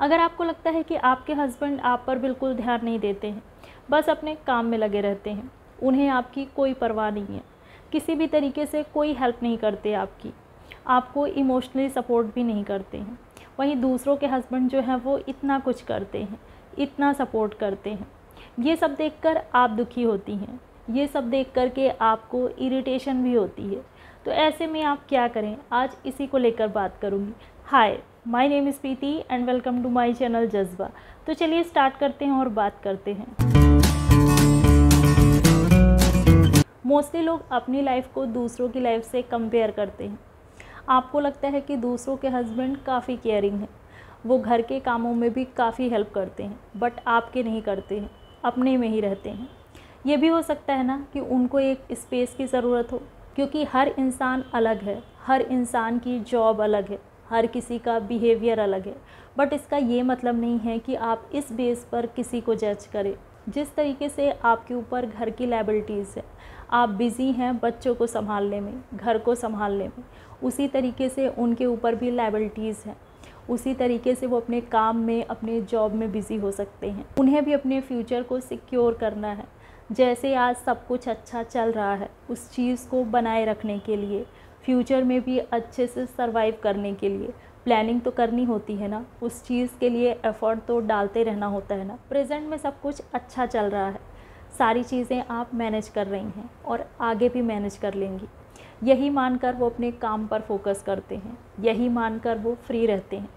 अगर आपको लगता है कि आपके हस्बैंड आप पर बिल्कुल ध्यान नहीं देते हैं, बस अपने काम में लगे रहते हैं, उन्हें आपकी कोई परवाह नहीं है, किसी भी तरीके से कोई हेल्प नहीं करते आपकी, आपको इमोशनली सपोर्ट भी नहीं करते हैं, वहीं दूसरों के हस्बैंड जो हैं वो इतना कुछ करते हैं, इतना सपोर्ट करते हैं, ये सब देखकर आप दुखी होती हैं, ये सब देख कर के आपको इरिटेशन भी होती है। तो ऐसे में आप क्या करें, आज इसी को लेकर बात करूँगी। Hi, my name is Preeti and welcome to my channel Jazba. तो चलिए स्टार्ट करते हैं और बात करते हैं। मोस्टली लोग अपनी लाइफ को दूसरों की लाइफ से कंपेयर करते हैं। आपको लगता है कि दूसरों के हस्बैंड काफ़ी केयरिंग हैं, वो घर के कामों में भी काफ़ी हेल्प करते हैं, बट आपके नहीं करते हैं, अपने में ही रहते हैं। ये भी हो सकता है ना कि उनको एक स्पेस की ज़रूरत हो, क्योंकि हर इंसान अलग है, हर इंसान की जॉब अलग है, हर किसी का बिहेवियर अलग है। बट इसका ये मतलब नहीं है कि आप इस बेस पर किसी को जज करें। जिस तरीके से आपके ऊपर घर की लायबिलिटीज़ है, आप बिज़ी हैं बच्चों को संभालने में, घर को संभालने में, उसी तरीके से उनके ऊपर भी लायबिलिटीज़ हैं। उसी तरीके से वो अपने काम में, अपने जॉब में बिज़ी हो सकते हैं। उन्हें भी अपने फ्यूचर को सिक्योर करना है। जैसे आज सब कुछ अच्छा चल रहा है, उस चीज़ को बनाए रखने के लिए, फ्यूचर में भी अच्छे से सर्वाइव करने के लिए प्लानिंग तो करनी होती है ना, उस चीज़ के लिए एफ़र्ट तो डालते रहना होता है ना। प्रेजेंट में सब कुछ अच्छा चल रहा है, सारी चीज़ें आप मैनेज कर रही हैं और आगे भी मैनेज कर लेंगी, यही मानकर वो अपने काम पर फोकस करते हैं, यही मानकर वो फ्री रहते हैं,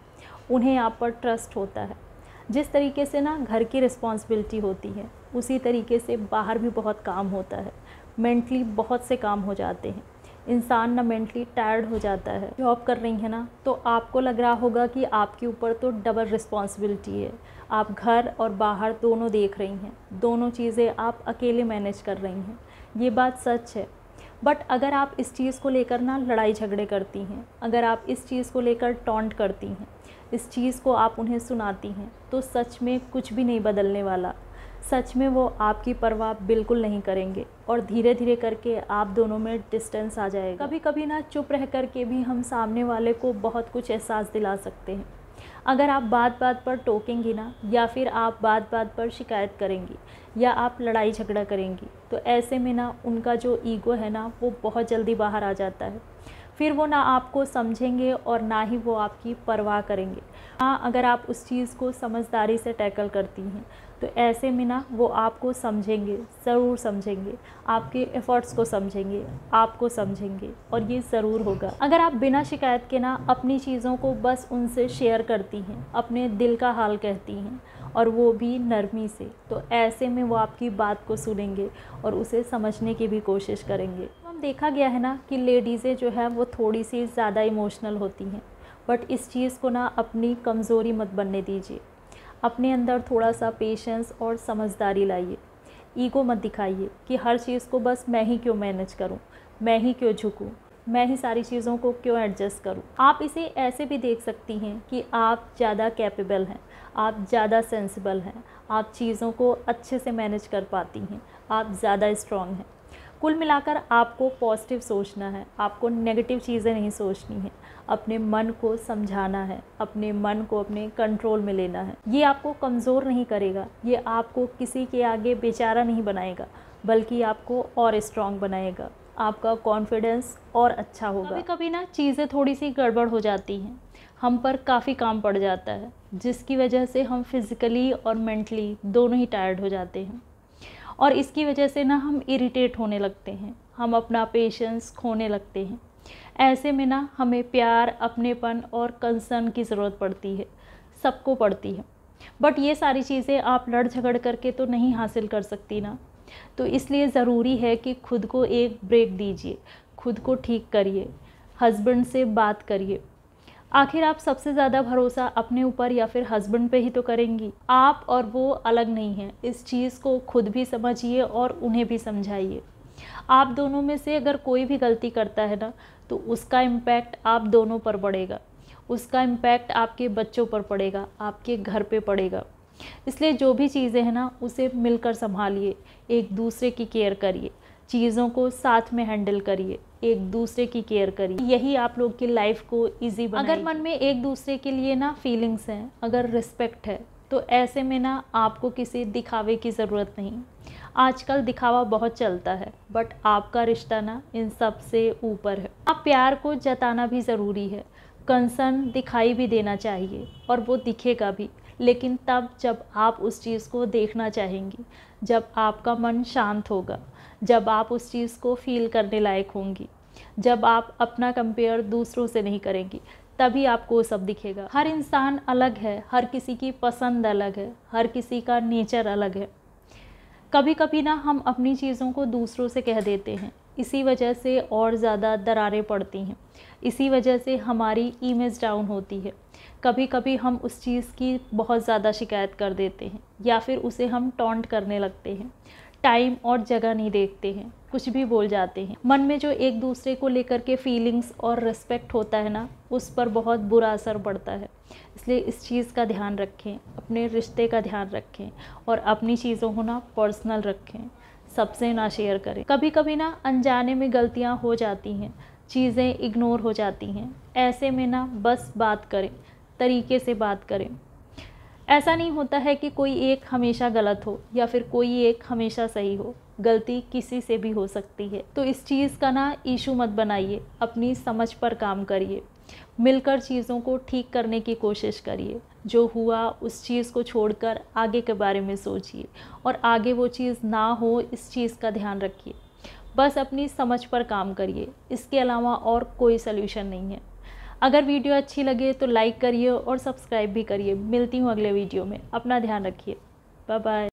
उन्हें आप पर ट्रस्ट होता है। जिस तरीके से ना घर की रिस्पॉन्सिबिलिटी होती है, उसी तरीके से बाहर भी बहुत काम होता है, मेंटली बहुत से काम हो जाते हैं, इंसान ना मेंटली टायर्ड हो जाता है। जॉब कर रही हैं ना, तो आपको लग रहा होगा कि आपके ऊपर तो डबल रिस्पॉन्सिबिलिटी है, आप घर और बाहर दोनों देख रही हैं, दोनों चीज़ें आप अकेले मैनेज कर रही हैं, ये बात सच है। बट अगर आप इस चीज़ को लेकर ना लड़ाई झगड़े करती हैं, अगर आप इस चीज़ को लेकर टॉन्ट करती हैं, इस चीज़ को आप उन्हें सुनाती हैं, तो सच में कुछ भी नहीं बदलने वाला। सच में वो आपकी परवाह बिल्कुल नहीं करेंगे और धीरे धीरे करके आप दोनों में डिस्टेंस आ जाएगा। कभी कभी ना चुप रह कर के भी हम सामने वाले को बहुत कुछ एहसास दिला सकते हैं। अगर आप बात बात पर टोकेंगी ना, या फिर आप बात बात पर शिकायत करेंगी, या आप लड़ाई झगड़ा करेंगी, तो ऐसे में ना उनका जो ईगो है ना, वो बहुत जल्दी बाहर आ जाता है। फिर वो ना आपको समझेंगे और ना ही वो आपकी परवाह करेंगे। हाँ, अगर आप उस चीज़ को समझदारी से टैकल करती हैं, तो ऐसे में ना वो आपको समझेंगे, ज़रूर समझेंगे, आपके एफ़र्ट्स को समझेंगे, आपको समझेंगे, और ये ज़रूर होगा। अगर आप बिना शिकायत के ना अपनी चीज़ों को बस उनसे शेयर करती हैं, अपने दिल का हाल कहती हैं, और वो भी नरमी से, तो ऐसे में वो आपकी बात को सुनेंगे और उसे समझने की भी कोशिश करेंगे। हम देखा गया है ना कि लेडीज़ें जो है वो थोड़ी सी ज़्यादा इमोशनल होती हैं, बट इस चीज़ को ना अपनी कमज़ोरी मत बनने दीजिए। अपने अंदर थोड़ा सा पेशेंस और समझदारी लाइए। ईगो मत दिखाइए कि हर चीज़ को बस मैं ही क्यों मैनेज करूं, मैं ही क्यों झुकूं, मैं ही सारी चीज़ों को क्यों एडजस्ट करूं। आप इसे ऐसे भी देख सकती हैं कि आप ज़्यादा कैपेबल हैं, आप ज़्यादा सेंसिबल हैं, आप चीज़ों को अच्छे से मैनेज कर पाती हैं, आप ज़्यादा स्ट्रॉन्ग हैं। कुल मिलाकर आपको पॉजिटिव सोचना है, आपको नेगेटिव चीज़ें नहीं सोचनी है, अपने मन को समझाना है, अपने मन को अपने कंट्रोल में लेना है। ये आपको कमज़ोर नहीं करेगा, ये आपको किसी के आगे बेचारा नहीं बनाएगा, बल्कि आपको और स्ट्रॉन्ग बनाएगा, आपका कॉन्फिडेंस और अच्छा होगा। कभी कभी ना चीज़ें थोड़ी सी गड़बड़ हो जाती हैं, हम पर काफ़ी काम पड़ जाता है, जिसकी वजह से हम फिज़िकली और मेंटली दोनों ही टायर्ड हो जाते हैं, और इसकी वजह से ना हम इरिटेट होने लगते हैं, हम अपना पेशेंस खोने लगते हैं। ऐसे में ना हमें प्यार, अपनेपन और कंसर्न की ज़रूरत पड़ती है, सबको पड़ती है। बट ये सारी चीज़ें आप लड़ झगड़ करके तो नहीं हासिल कर सकती ना, तो इसलिए ज़रूरी है कि खुद को एक ब्रेक दीजिए, खुद को ठीक करिए, हस्बैंड से बात करिए। आखिर आप सबसे ज़्यादा भरोसा अपने ऊपर या फिर हस्बैंड पे ही तो करेंगी। आप और वो अलग नहीं हैं, इस चीज़ को खुद भी समझिए और उन्हें भी समझाइए। आप दोनों में से अगर कोई भी गलती करता है ना, तो उसका इम्पैक्ट आप दोनों पर पड़ेगा, उसका इम्पैक्ट आपके बच्चों पर पड़ेगा, आपके घर पे पड़ेगा। इसलिए जो भी चीज़ें हैं ना, उसे मिलकर संभालिए, एक दूसरे की केयर करिए, चीज़ों को साथ में हैंडल करिए, एक दूसरे की केयर करिए, यही आप लोग की लाइफ को ईजी बनाएगी। अगर मन में एक दूसरे के लिए ना फीलिंग्स हैं, अगर रिस्पेक्ट है, तो ऐसे में ना आपको किसी दिखावे की ज़रूरत नहीं। आजकल दिखावा बहुत चलता है, बट आपका रिश्ता ना इन सब से ऊपर है। आप प्यार को जताना भी ज़रूरी है, कंसर्न दिखाई भी देना चाहिए और वो दिखेगा भी, लेकिन तब जब आप उस चीज़ को देखना चाहेंगी, जब आपका मन शांत होगा, जब आप उस चीज़ को फील करने लायक होंगी, जब आप अपना कंपेयर दूसरों से नहीं करेंगी, तभी आपको सब दिखेगा। हर इंसान अलग है, हर किसी की पसंद अलग है, हर किसी का नेचर अलग है। कभी कभी ना हम अपनी चीज़ों को दूसरों से कह देते हैं, इसी वजह से और ज़्यादा दरारें पड़ती हैं, इसी वजह से हमारी इमेज डाउन होती है। कभी कभी हम उस चीज़ की बहुत ज़्यादा शिकायत कर देते हैं या फिर उसे हम टॉन्ट करने लगते हैं, टाइम और जगह नहीं देखते हैं, कुछ भी बोल जाते हैं। मन में जो एक दूसरे को लेकर के फीलिंग्स और रिस्पेक्ट होता है ना, उस पर बहुत बुरा असर पड़ता है। इसलिए इस चीज़ का ध्यान रखें, अपने रिश्ते का ध्यान रखें और अपनी चीज़ों को ना पर्सनल रखें, सबसे ना शेयर करें। कभी कभी ना अनजाने में गलतियाँ हो जाती हैं, चीज़ें इग्नोर हो जाती हैं। ऐसे में ना बस बात करें, तरीके से बात करें। ऐसा नहीं होता है कि कोई एक हमेशा गलत हो या फिर कोई एक हमेशा सही हो, गलती किसी से भी हो सकती है। तो इस चीज़ का ना इशू मत बनाइए, अपनी समझ पर काम करिए, मिलकर चीज़ों को ठीक करने की कोशिश करिए। जो हुआ उस चीज़ को छोड़कर आगे के बारे में सोचिए और आगे वो चीज़ ना हो, इस चीज़ का ध्यान रखिए। बस अपनी समझ पर काम करिए, इसके अलावा और कोई सल्यूशन नहीं है। अगर वीडियो अच्छी लगे तो लाइक करिए और सब्सक्राइब भी करिए। मिलती हूँ अगले वीडियो में, अपना ध्यान रखिए, बाय बाय।